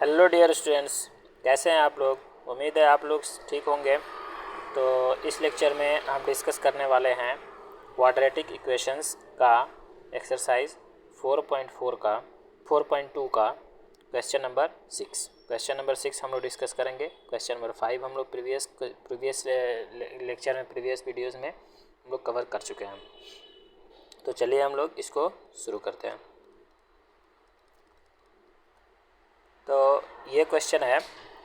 Hello dear students, कैसे हैं आप लोग। उम्मीद है आप लोग ठीक होंगे। तो इस लेक्चर में हम डिस्कस करने वाले हैं क्वाड्रेटिक इक्वेशंस का एक्सरसाइज 4.4 का 4.2 का क्वेश्चन नंबर 6। क्वेश्चन नंबर 6 हम लोग डिस्कस करेंगे। क्वेश्चन नंबर 5 हम लोग प्रीवियस लेक्चर में, प्रीवियस वीडियोज़ में हम लोग कवर कर चुके हैं। तो चलिए हम लोग इसको शुरू करते हैं। तो ये क्वेश्चन है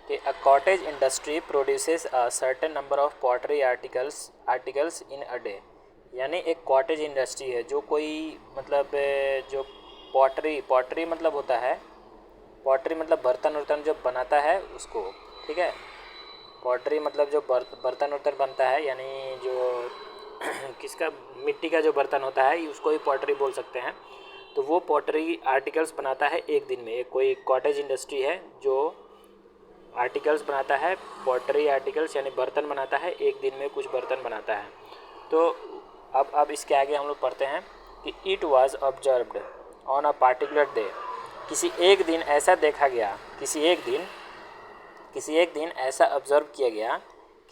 कि a cottage industry produces a certain number of pottery articles in a day. यानी एक कॉटेज इंडस्ट्री है जो कोई मतलब जो पॉटरी मतलब होता है, पॉटरी मतलब बर्तन वर्तन जो बनाता है उसको, ठीक है। पॉटरी मतलब जो बर्तन वर्तन बनता है, यानी जो किसका मिट्टी का जो बर्तन होता है उसको ही पॉटरी बोल सकते हैं। तो वो पॉटरी आर्टिकल्स बनाता है एक दिन में। एक कोई कॉटेज इंडस्ट्री है जो आर्टिकल्स बनाता है, पॉटरी आर्टिकल्स यानी बर्तन बनाता है, एक दिन में कुछ बर्तन बनाता है। तो अब इसके आगे हम लोग पढ़ते हैं कि it was observed on a particular day. किसी एक दिन ऐसा देखा गया, किसी एक दिन ऐसा ऑब्जर्व किया गया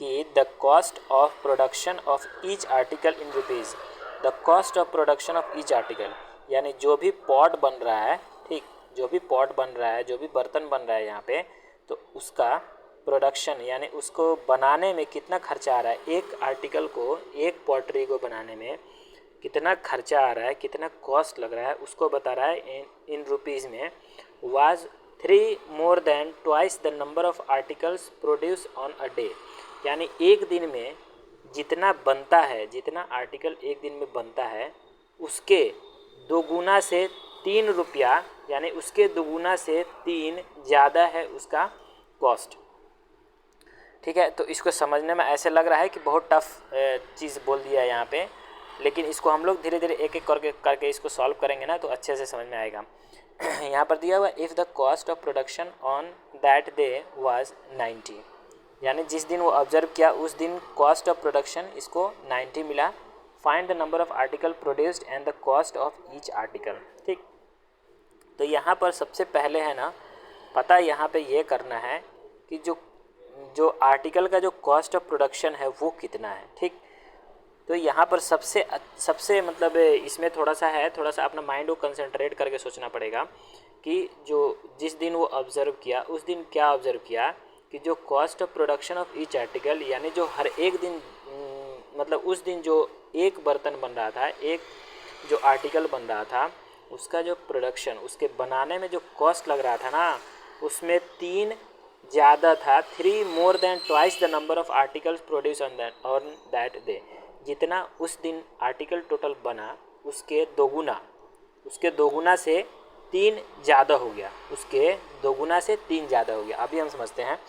कि the cost of production of each article in rupees. The cost of production of each article यानी जो भी पॉट बन रहा है, ठीक, जो भी पॉट बन रहा है, जो भी बर्तन बन रहा है यहाँ पे, तो उसका प्रोडक्शन यानी उसको बनाने में कितना खर्चा आ रहा है, एक आर्टिकल को, एक पॉटरी को बनाने में कितना खर्चा आ रहा है, कितना कॉस्ट लग रहा है, उसको बता रहा है इन रुपीज़ में। Was 3 more than twice the number of articles produced on a day। यानी एक दिन में जितना बनता है, जितना आर्टिकल एक दिन में बनता है उसके दोगुना से 3 रुपया, यानी उसके दोगुना से 3 ज़्यादा है उसका कॉस्ट, ठीक है। तो इसको समझने में ऐसे लग रहा है कि बहुत टफ चीज़ बोल दिया है यहाँ पे, लेकिन इसको हम लोग धीरे धीरे एक एक करके इसको सॉल्व करेंगे ना तो अच्छे से समझ में आएगा। यहाँ पर दिया हुआ if the cost of production on that day was 90, यानी जिस दिन वो ऑब्जर्व किया उस दिन कॉस्ट ऑफ प्रोडक्शन इसको 90 मिला। Find the number of article produced and the cost of each article, ठीक। तो यहाँ पर सबसे पहले है ना, पता यहाँ पे ये करना है कि जो आर्टिकल का जो कॉस्ट ऑफ प्रोडक्शन है वो कितना है, ठीक। तो यहाँ पर सबसे मतलब इसमें थोड़ा सा अपना माइंड को कंसंट्रेट करके सोचना पड़ेगा कि जो जिस दिन वो ऑब्ज़र्व किया उस दिन क्या ऑब्ज़र्व किया कि जो cost of production of each article, यानी जो हर एक दिन मतलब उस दिन जो एक बर्तन बन रहा था, एक जो आर्टिकल बन रहा था, उसका जो प्रोडक्शन, उसके बनाने में जो कॉस्ट लग रहा था ना, उसमें 3 ज़्यादा था। 3 more than twice the number of articles produced on that day। जितना उस दिन आर्टिकल टोटल बना उसके दोगुना से 3 ज़्यादा हो गया, उसके दोगुना से 3 ज़्यादा हो गया। अभी हम समझते हैं।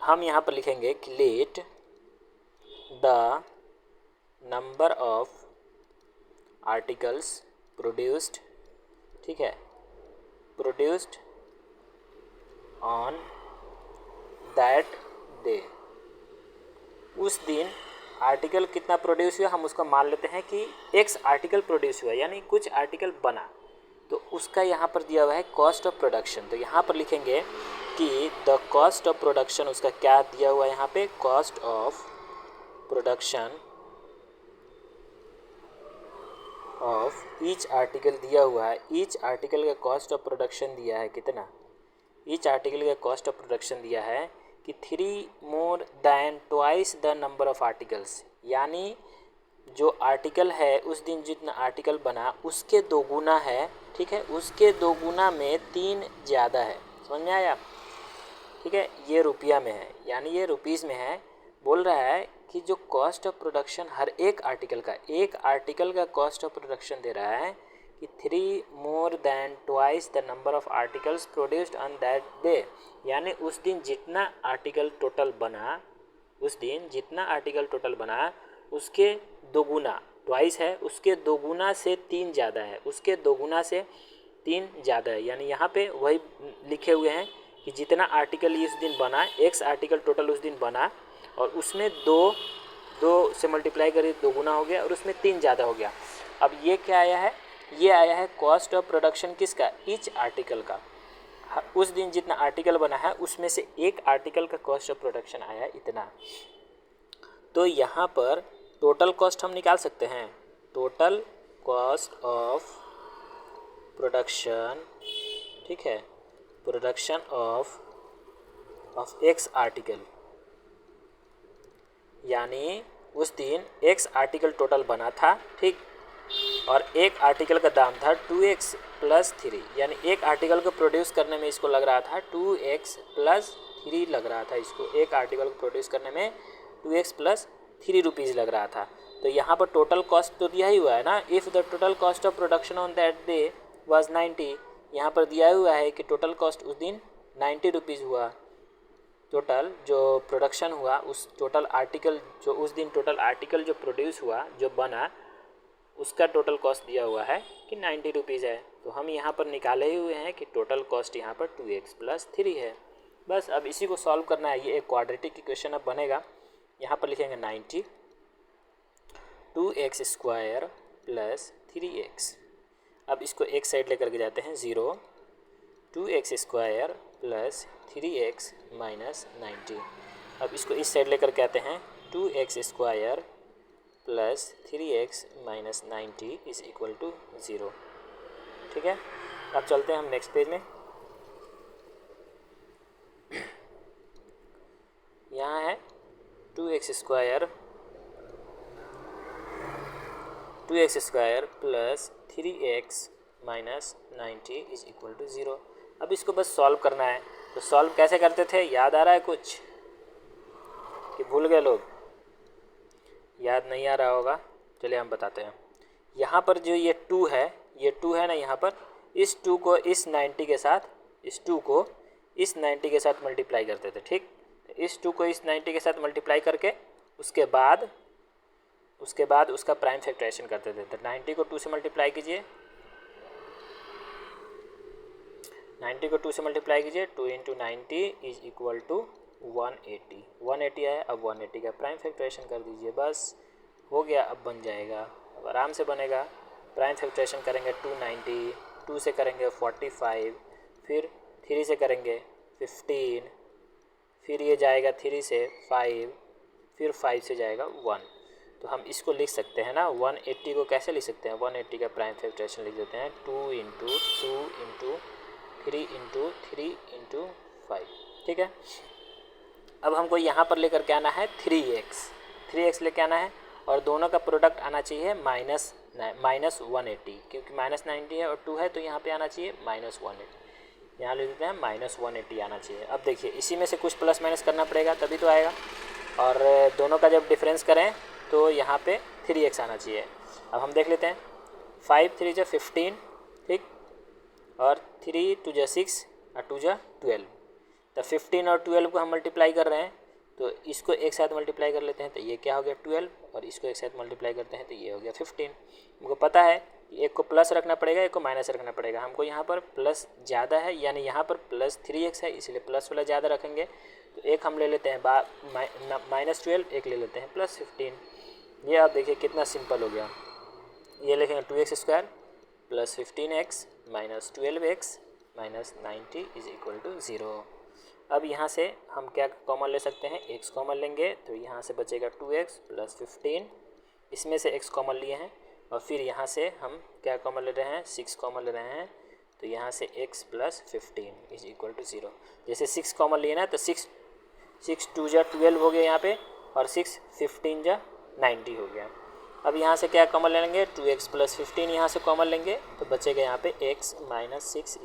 हम यहाँ पर लिखेंगे कि let the number of articles produced, ठीक है, प्रोड्यूस्ड ऑन दैट डे। उस दिन आर्टिकल कितना प्रोड्यूस हुआ, हम उसका मान लेते हैं कि x आर्टिकल प्रोड्यूस हुआ, यानी कुछ आर्टिकल बना, तो उसका यहाँ पर दिया हुआ है कॉस्ट ऑफ प्रोडक्शन। तो यहाँ पर लिखेंगे कि द कॉस्ट ऑफ प्रोडक्शन, उसका क्या दिया हुआ है यहाँ पे, cost of production of each article दिया हुआ है। ईच आर्टिकल का कॉस्ट ऑफ प्रोडक्शन दिया है कितना, ईच आर्टिकल का कॉस्ट ऑफ प्रोडक्शन दिया है कि 3 more than twice the number of articles, यानी जो आर्टिकल है उस दिन जितना आर्टिकल बना उसके दोगुना है, ठीक है, उसके दोगुना में 3 ज़्यादा है। समझ में आया, ठीक है। ये रुपया में है, यानी ये रुपीज़ में है। बोल रहा है कि जो कॉस्ट ऑफ प्रोडक्शन हर एक आर्टिकल का कॉस्ट ऑफ प्रोडक्शन दे रहा है कि 3 more than twice the number of articles produced on that day, यानी उस दिन जितना आर्टिकल टोटल बना उसके दोगुना, ट्वाइस है, उसके दोगुना से 3 ज़्यादा है, उसके दोगुना से 3 ज़्यादा है। यानी यहाँ पे वही लिखे हुए हैं कि जितना आर्टिकल इस दिन बना, x आर्टिकल टोटल उस दिन बना, और उसमें दो से मल्टीप्लाई करिए, दोगुना हो गया, और उसमें 3 ज़्यादा हो गया। अब ये क्या आया है, ये आया है कॉस्ट ऑफ प्रोडक्शन किसका, ईच आर्टिकल का। उस दिन जितना आर्टिकल बना है उसमें से एक आर्टिकल का कॉस्ट ऑफ प्रोडक्शन आया इतना। तो यहाँ पर टोटल कॉस्ट हम निकाल सकते हैं, टोटल कॉस्ट ऑफ प्रोडक्शन, ठीक है, प्रोडक्शन ऑफ एक्स आर्टिकल, यानी उस दिन एक्स आर्टिकल टोटल बना था, ठीक, और एक आर्टिकल का दाम था 2x + 3, यानी एक आर्टिकल को प्रोड्यूस करने में इसको लग रहा था 2x + 3 लग रहा था, इसको एक आर्टिकल को प्रोड्यूस करने में 2x + 3 रुपीज़ लग रहा था। तो यहाँ पर टोटल कॉस्ट तो दिया ही हुआ है ना, if the total cost of production on that day was 90, यहाँ पर दिया हुआ है कि टोटल कॉस्ट उस दिन 90 रुपीज़ हुआ। टोटल जो प्रोडक्शन हुआ उस टोटल आर्टिकल जो उस दिन टोटल आर्टिकल जो प्रोड्यूस हुआ, जो बना, उसका टोटल कॉस्ट दिया हुआ है कि 90 रुपीज़ है। तो हम यहाँ पर निकाले ही हुए हैं कि टोटल कॉस्ट यहाँ पर 2x + 3 है। बस अब इसी को सॉल्व करना है, ये एक क्वाड्रेटिक इक्वेशन अब बनेगा। यहाँ पर लिखेंगे 90 2x² + 3x। अब इसको एक साइड लेकर के जाते हैं 0, 2x² + 3x - 90। अब इसको इस साइड लेकर के आते हैं 2x² + 3x - 90 = 0, ठीक है। अब चलते हैं हम नेक्स्ट पेज में। यहाँ है 2x² + 3x - 90 = 0। अब इसको बस सॉल्व करना है। तो सॉल्व कैसे करते थे, याद आ रहा है कुछ कि भूल गए लोग? याद नहीं आ रहा होगा, चलिए हम बताते हैं। यहाँ पर जो ये 2 है, ये 2 है ना, यहाँ पर इस 2 को इस 90 के साथ, इस 2 को इस 90 के साथ मल्टीप्लाई करते थे, ठीक। इस 2 को इस 90 के साथ मल्टीप्लाई करके उसके बाद उसका प्राइम फैक्टराइजेशन करते थे। तो 90 को 2 से मल्टीप्लाई कीजिए, 90 को 2 से मल्टीप्लाई कीजिए, 2 × 90 = 180। 180 है, अब 180 का प्राइम फैक्टराइजेशन कर दीजिए, बस हो गया। अब बन जाएगा, अब आराम से बनेगा। प्राइम फैक्टराइजेशन करेंगे 290, 2 से करेंगे 45, फिर 3 से करेंगे 15, फिर ये जाएगा 3 से 5, फिर 5 से जाएगा 1। तो हम इसको लिख सकते हैं ना, 180 को कैसे लिख सकते हैं, 180 का प्राइम फैक्टराइजेशन लिख देते हैं 2 × 2 × 3 × 3 × 5, ठीक है। अब हमको यहाँ पर लेकर के आना है 3x लेके आना है, और दोनों का प्रोडक्ट आना चाहिए -180, क्योंकि -90 है और 2 है, तो यहाँ पे आना चाहिए -180। यहाँ ले लेते हैं -180 आना चाहिए। अब देखिए इसी में से कुछ प्लस माइनस करना पड़ेगा तभी तो आएगा, और दोनों का जब डिफरेंस करें तो यहाँ पे 3x आना चाहिए। अब हम देख लेते हैं, 5 × 3 = 15, ठीक, और 3 × 2 = 6 और 2 × 12। तो 15 और 12 को हम मल्टीप्लाई कर रहे हैं, तो इसको एक साथ मल्टीप्लाई कर लेते हैं, तो ये क्या हो गया 12, और इसको एक साथ मल्टीप्लाई करते हैं तो ये हो गया 15। हमको पता है एक को प्लस रखना पड़ेगा, एक को माइनस रखना पड़ेगा। हमको यहाँ पर प्लस ज़्यादा है, यानी यहाँ पर +3x है, इसलिए प्लस वाला ज़्यादा रखेंगे। तो एक हम ले लेते हैं -12, एक ले लेते हैं +15। ये आप देखिए कितना सिंपल हो गया। ये लिखेंगे 2x² + 15x - 12x - 90 = 0। अब यहाँ से हम क्या कॉमन ले सकते हैं, x कॉमन लेंगे, तो यहाँ से बचेगा 2x + 15, इसमें से x कॉमन लिए हैं, और फिर यहाँ से हम क्या कॉमन ले रहे हैं, 6 कॉमन ले रहे हैं, तो यहाँ से x + 15 = 0। जैसे 6 कॉमन लिए ना, तो 6 2 × 12 हो गया यहाँ पे, और 6 15 × 90 हो गया। अब यहाँ से क्या कॉमन ले लेंगे, 2x + 15 यहाँ से कॉमन लेंगे, तो बचेगा यहाँ पे x - 6 =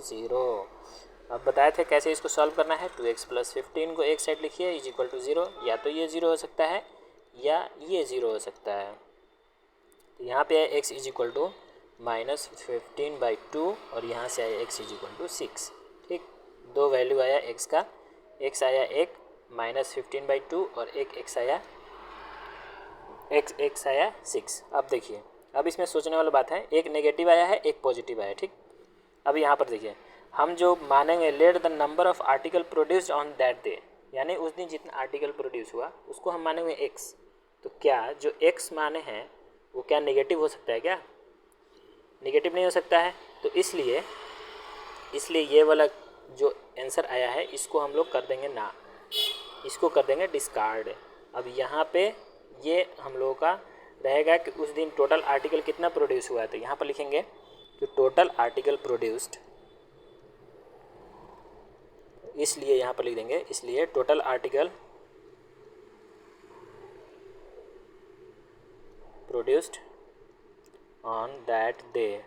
0। अब बताए थे कैसे इसको सॉल्व करना है। 2x + 15 को एक साइड लिखिए = 0, या तो ये 0 हो सकता है या ये 0 हो सकता है। तो यहाँ पे है x = -15/2, और यहाँ से आया x = 6, ठीक। 2 वैल्यू आया x का, x आया एक -15/2 और एक x आया 6। अब देखिए, अब इसमें सोचने वाली बात है, एक नेगेटिव आया है, एक पॉजिटिव आया, ठीक। अब यहाँ पर देखिए, हम जो मानेंगे let the number of article produced on that day, यानी उस दिन जितना आर्टिकल प्रोड्यूस हुआ उसको हम मानेंगे x। तो क्या जो x माने हैं वो क्या नेगेटिव हो सकता है, क्या नेगेटिव नहीं हो सकता है? तो इसलिए इसलिए ये वाला जो आंसर आया है इसको हम लोग कर देंगे ना, इसको कर देंगे डिस्कार्ड। अब यहाँ पे ये हम लोगों का रहेगा कि उस दिन टोटल आर्टिकल कितना प्रोड्यूस हुआ है, तो यहाँ पर लिखेंगे कि टोटल आर्टिकल प्रोड्यूस्ड, इसलिए यहाँ पर लिख देंगे, इसलिए total article produced on that day,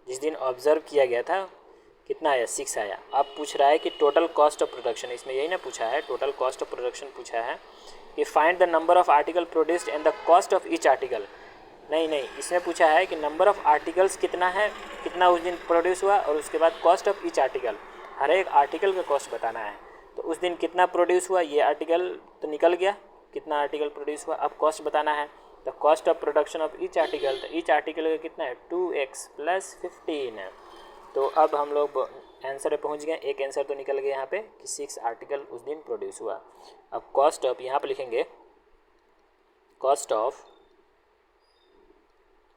जिस दिन ऑब्जर्व किया गया था कितना आया, 6 आया। अब पूछ रहा है कि टोटल कॉस्ट ऑफ प्रोडक्शन, इसमें यही ना पूछा है, टोटल कॉस्ट ऑफ प्रोडक्शन पूछा है कि find the number of article produced and the cost of each article. नहीं, इसमें पूछा है कि नंबर ऑफ आर्टिकल्स कितना है, कितना उस दिन प्रोड्यूस हुआ, और उसके बाद कॉस्ट ऑफ ईच आर्टिकल, हर एक आर्टिकल का कॉस्ट बताना है। तो उस दिन कितना प्रोड्यूस हुआ, ये आर्टिकल तो निकल गया, कितना आर्टिकल प्रोड्यूस हुआ, अब कॉस्ट बताना है। The cost of production of each article, तो ईच आर्टिकल का कितना है 2x + 15 है। तो अब हम लोग आंसर पे पहुंच गए, एक आंसर तो निकल गया यहाँ पे कि 6 आर्टिकल उस दिन प्रोड्यूस हुआ। अब कॉस्ट ऑफ, यहाँ पे लिखेंगे कॉस्ट ऑफ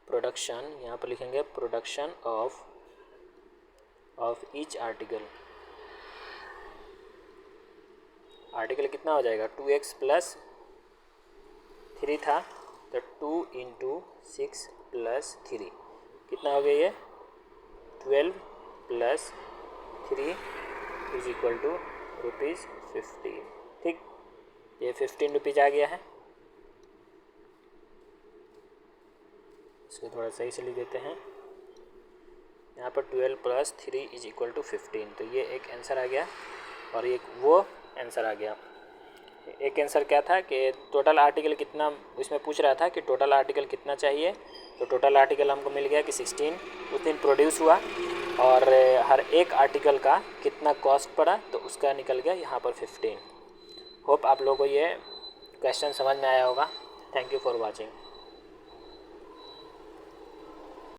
प्रोडक्शन, यहाँ पर लिखेंगे production of each article, article कितना हो जाएगा 2x + 3 था, तो 2 × 6 + 3 कितना हो गया ये 12 + 3 = ₹50। ठीक, ये 15 रुपीज़ आ गया है, इसको थोड़ा सही से लिख देते हैं, यहाँ पर 12 + 3 = 15, तो ये एक आंसर आ गया और एक वो आंसर आ गया। एक आंसर क्या था कि टोटल आर्टिकल कितना, इसमें पूछ रहा था कि टोटल आर्टिकल कितना चाहिए, तो टोटल आर्टिकल हमको मिल गया कि 16 उस दिन प्रोड्यूस हुआ, और हर एक आर्टिकल का कितना कॉस्ट पड़ा, तो उसका निकल गया यहाँ पर 15। होप आप लोगों को ये क्वेश्चन समझ में आया होगा। Thank you for watching.